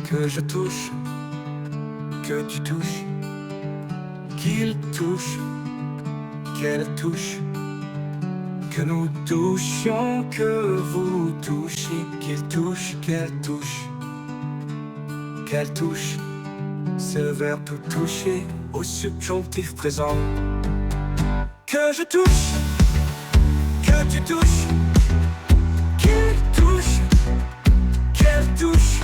Que je touche, que tu touches, qu'il touche, qu'elle touche, que nous touchions, que vous touchiez, qu'il touche, qu'elle touche, qu'elle touche. C'est le verbe toucher au subjonctif présent. Que je touche, que tu touches, qu'il touche, qu'elle touche,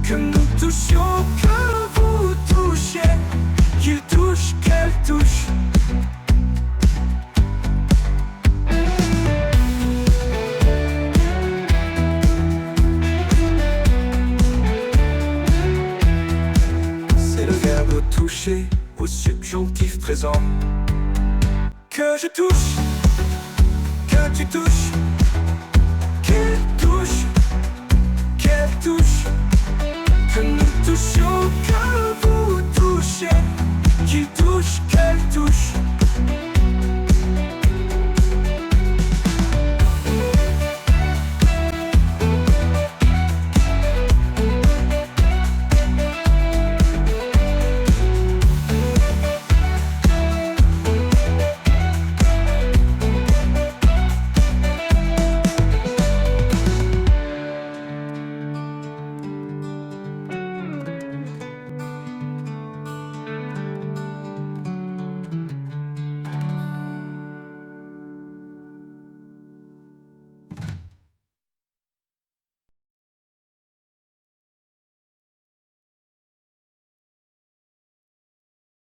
que nous touchions, que vous touchiez, qu'il touche, qu'elle touche. C'est le verbe toucher au subjonctif présent. Que je touche, que tu touches, qu'il touche, qu'elle touche, que nous touchions, que vous